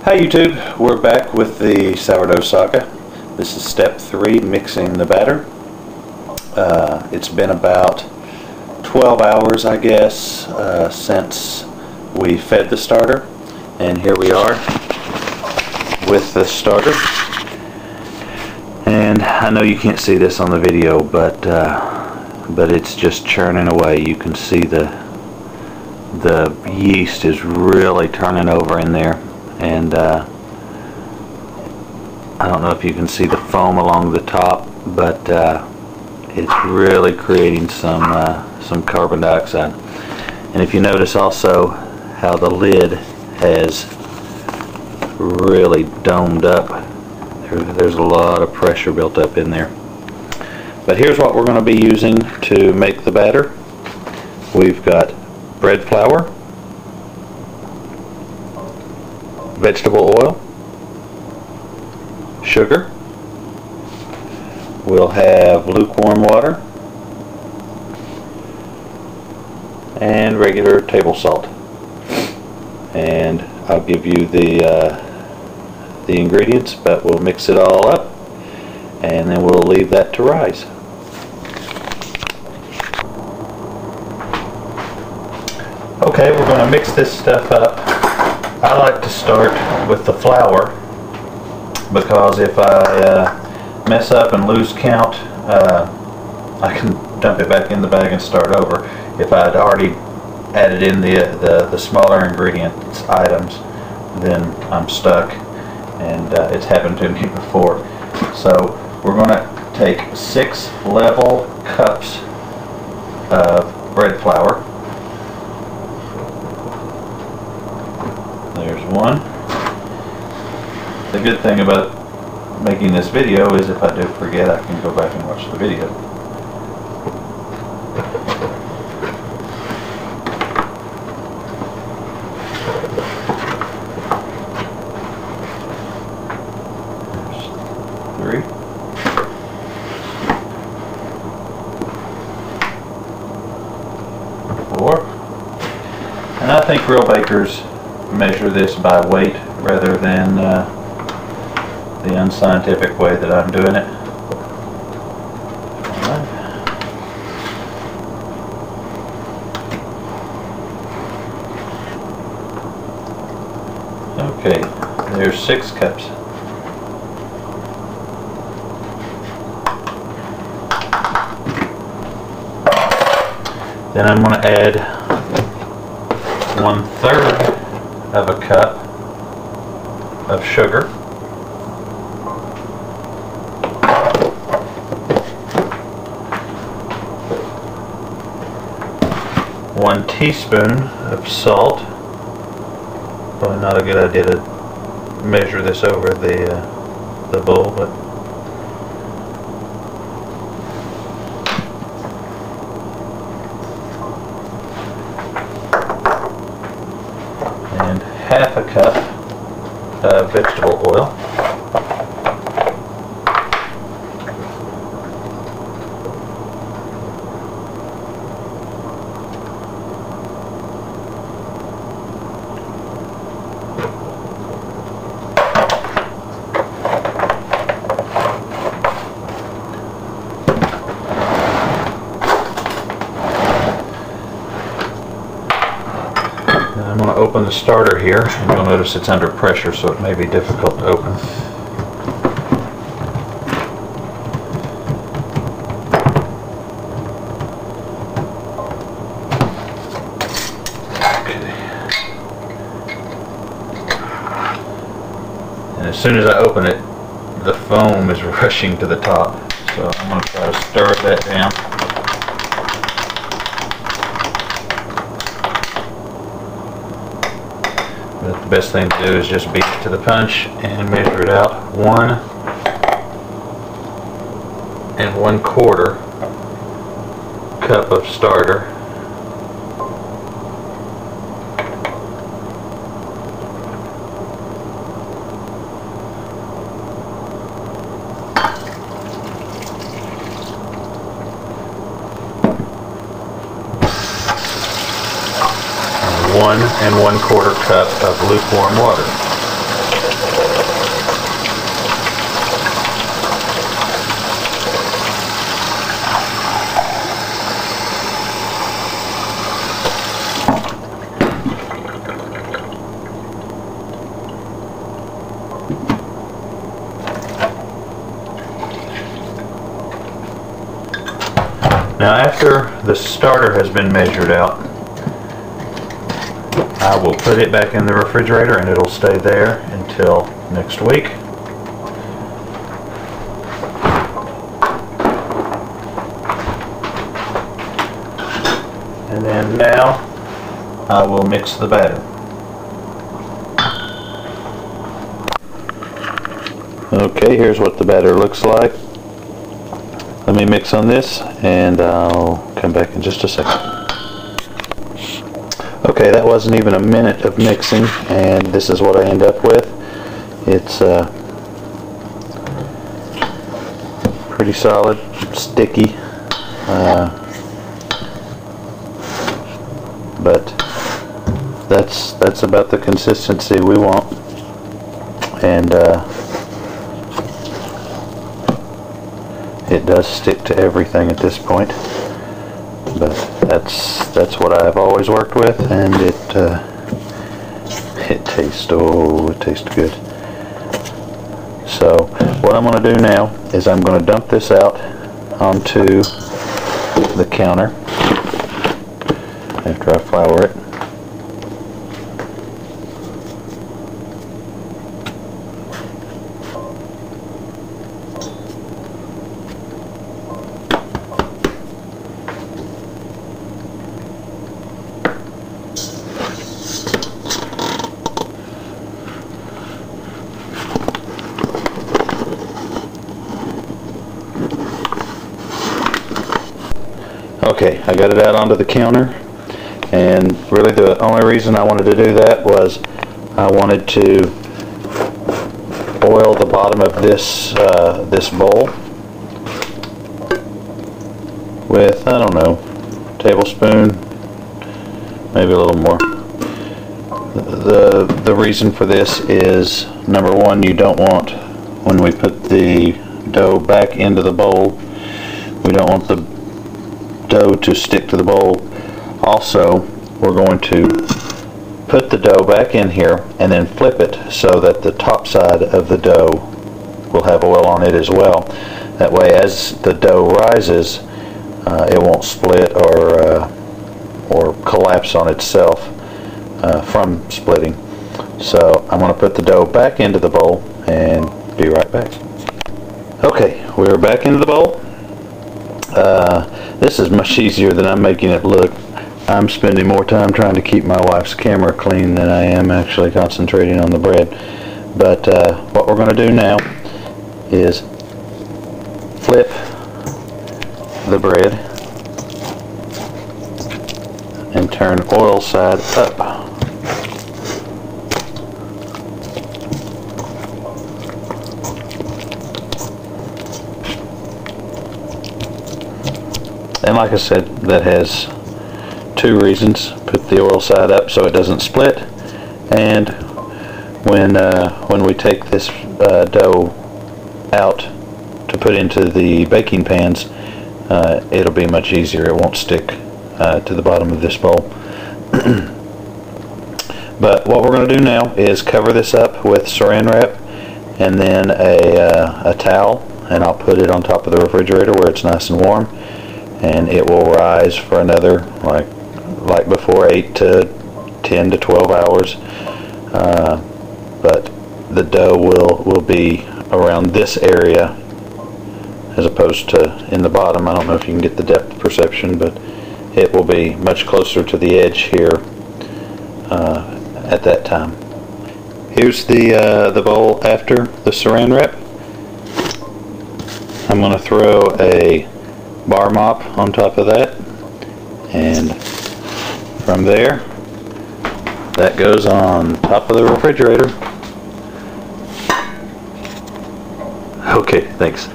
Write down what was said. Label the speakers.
Speaker 1: Hi YouTube, we're back with the sourdough saga. This is step 3, mixing the batter. It's been about 12 hours I guess since we fed the starter, and here we are with the starter. And I know you can't see this on the video, but it's just churning away. You can see the yeast is really turning over in there. And I don't know if you can see the foam along the top, but it's really creating some carbon dioxide. And if you notice also how the lid has really domed up, there's a lot of pressure built up in there. But here's what we're going to be using to make the batter. We've got bread flour, vegetable oil, sugar, we'll have lukewarm water, and regular table salt. And I'll give you the ingredients, but we'll mix it all up and then we'll leave that to rise. Okay, we're going to mix this stuff up. I like to start with the flour because if I mess up and lose count, I can dump it back in the bag and start over. If I'd already added in the smaller ingredients items, then I'm stuck, and it's happened to me before. So we're going to take 6 level cups of bread flour. There's one. The good thing about making this video is if I do forget, I can go back and watch the video. There's 3. 4. And I think real bakers measure this by weight rather than the unscientific way that I'm doing it. Okay, there's 6 cups. Then I'm going to add 1/3 of a cup of sugar, 1 teaspoon of salt. Probably not a good idea to measure this over the bowl, but and half a cup of vegetable oil. I'm going to open the starter here, and you'll notice it's under pressure, so it may be difficult to open. Okay. And as soon as I open it, the foam is rushing to the top, so I'm going to try to stir that down. But the best thing to do is just beat it to the punch and measure it out. 1 1/4 cup of starter. And 1 1/4 cup of lukewarm water. Now after the starter has been measured out, I will put it back in the refrigerator and it'll stay there until next week. And then now I will mix the batter. Okay, here's what the batter looks like. Let me mix on this and I'll come back in just a second. Okay, that wasn't even a minute of mixing and this is what I end up with. It's pretty solid, sticky, but that's about the consistency we want. And it does stick to everything at this point, but that's what I've always worked with, and it tastes good. So what I'm going to do now is I'm going to dump this out onto the counter after I flour it. Okay, I got it out onto the counter, and really the only reason I wanted to do that was I wanted to oil the bottom of this this bowl with, I don't know, a tablespoon, maybe a little more. The reason for this is, number one, you don't want, when we put the dough back into the bowl, we don't want the dough to stick to the bowl. Also, we're going to put the dough back in here and then flip it so that the top side of the dough will have oil on it as well. That way, as the dough rises, it won't split or collapse on itself from splitting. So I'm going to put the dough back into the bowl and be right back. Okay, we're back into the bowl. This is much easier than I'm making it look. I'm spending more time trying to keep my wife's camera clean than I am actually concentrating on the bread. But what we're going to do now is flip the bread and turn oil side up. And like I said, that has two reasons. Put the oil side up so it doesn't split, and when we take this dough out to put into the baking pans, it'll be much easier. It won't stick to the bottom of this bowl. But what we're going to do now is cover this up with saran wrap and then a towel, and I'll put it on top of the refrigerator where it's nice and warm. And it will rise for another, like before, 8 to 10 to 12 hours. But the dough will be around this area as opposed to in the bottom. I don't know if you can get the depth perception, but it will be much closer to the edge here at that time. Here's the bowl after the saran wrap. I'm going to throw a bar mop on top of that, and from there that goes on top of the refrigerator. Okay, thanks.